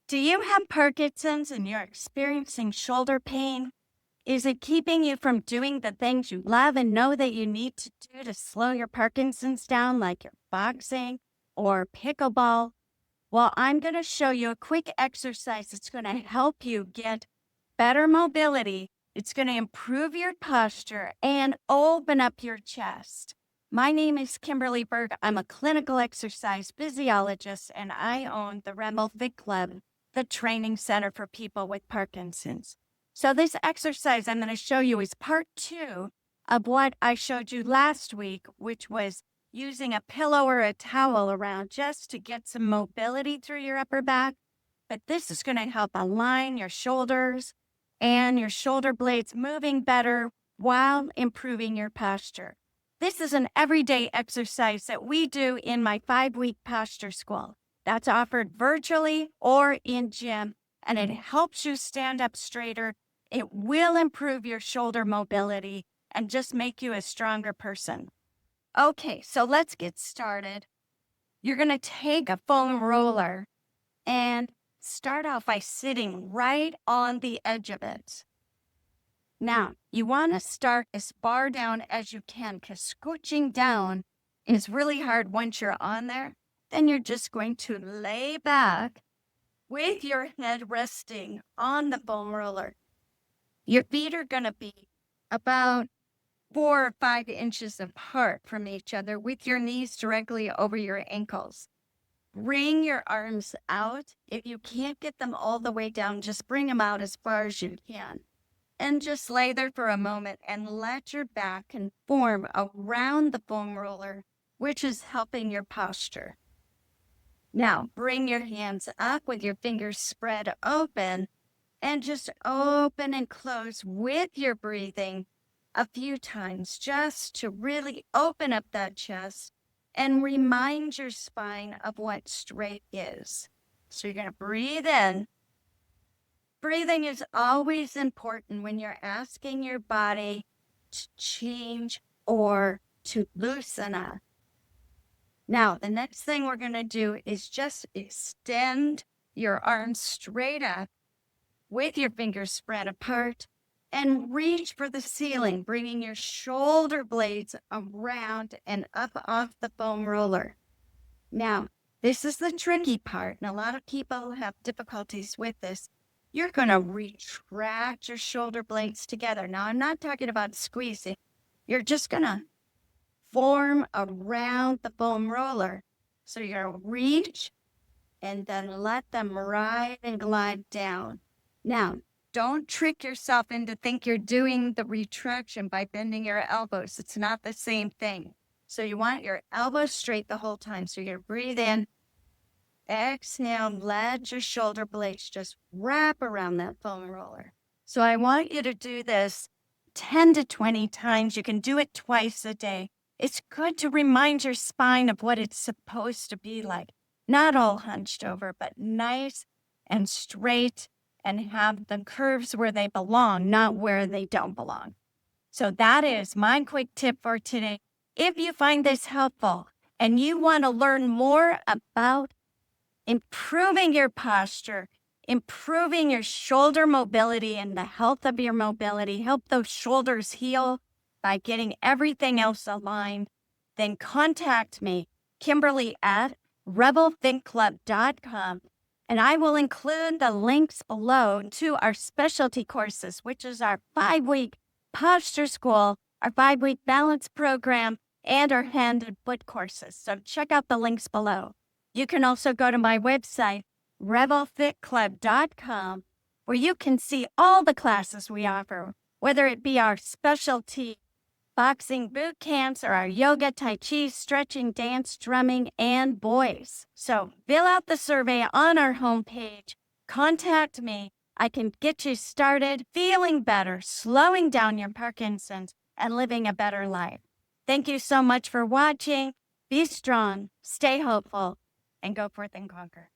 Do you have Parkinson's and you're experiencing shoulder pain? Is it keeping you from doing the things you love and know that you need to do to slow your Parkinson's down, like your boxing or pickleball? Well, I'm going to show you a quick exercise that's going to help you get better mobility. It's going to improve your posture and open up your chest. My name is Kimberly Berg. I'm a clinical exercise physiologist, and I own the Rebel Fit Club, the training center for people with Parkinson's. So this exercise I'm going to show you is part 2 of what I showed you last week, which was using a pillow or a towel around just to get some mobility through your upper back. But this is going to help align your shoulders and your shoulder blades moving better while improving your posture. This is an everyday exercise that we do in my 5-week posture school. That's offered virtually or in gym, and it helps you stand up straighter. It will improve your shoulder mobility and just make you a stronger person. Okay, so let's get started. You're going to take a foam roller and start off by sitting right on the edge of it. Now, you want to start as far down as you can because scooching down is really hard once you're on there. Then you're just going to lay back with your head resting on the foam roller. Your feet are going to be about 4 or 5 inches apart from each other with your knees directly over your ankles. Bring your arms out. If you can't get them all the way down, just bring them out as far as you can. And just lay there for a moment and let your back conform around the foam roller, which is helping your posture. Now, bring your hands up with your fingers spread open and just open and close with your breathing a few times just to really open up that chest and remind your spine of what straight is. So you're going to breathe in. Breathing is always important when you're asking your body to change or to loosen up. Now, the next thing we're going to do is just extend your arms straight up with your fingers spread apart and reach for the ceiling, bringing your shoulder blades around and up off the foam roller. Now, this is the tricky part, and a lot of people have difficulties with this. You're going to retract your shoulder blades together. Now, I'm not talking about squeezing. You're just going to form around the foam roller. So you're going to reach and then let them ride and glide down. Now, don't trick yourself into think you're doing the retraction by bending your elbows. It's not the same thing. So you want your elbows straight the whole time. So you're going to breathe in. Exhale, let your shoulder blades just wrap around that foam roller. So I want you to do this 10 to 20 times. You can do it twice a day. It's good to remind your spine of what it's supposed to be like. Not all hunched over, but nice and straight and have the curves where they belong, not where they don't belong. So that is my quick tip for today. If you find this helpful and you want to learn more about improving your posture, improving your shoulder mobility and the health of your mobility, help those shoulders heal by getting everything else aligned, then contact me, Kimberly at rebelfitclub.com, and I will include the links below to our specialty courses, which is our 5-week posture school, our 5-week balance program, and our hand and foot courses. So check out the links below. You can also go to my website, rebelfitclub.com, where you can see all the classes we offer, whether it be our specialty boxing boot camps or our yoga, tai chi, stretching, dance, drumming, and boys. So fill out the survey on our homepage. Contact me. I can get you started feeling better, slowing down your Parkinson's, and living a better life. Thank you so much for watching. Be strong, stay hopeful, and go forth and conquer.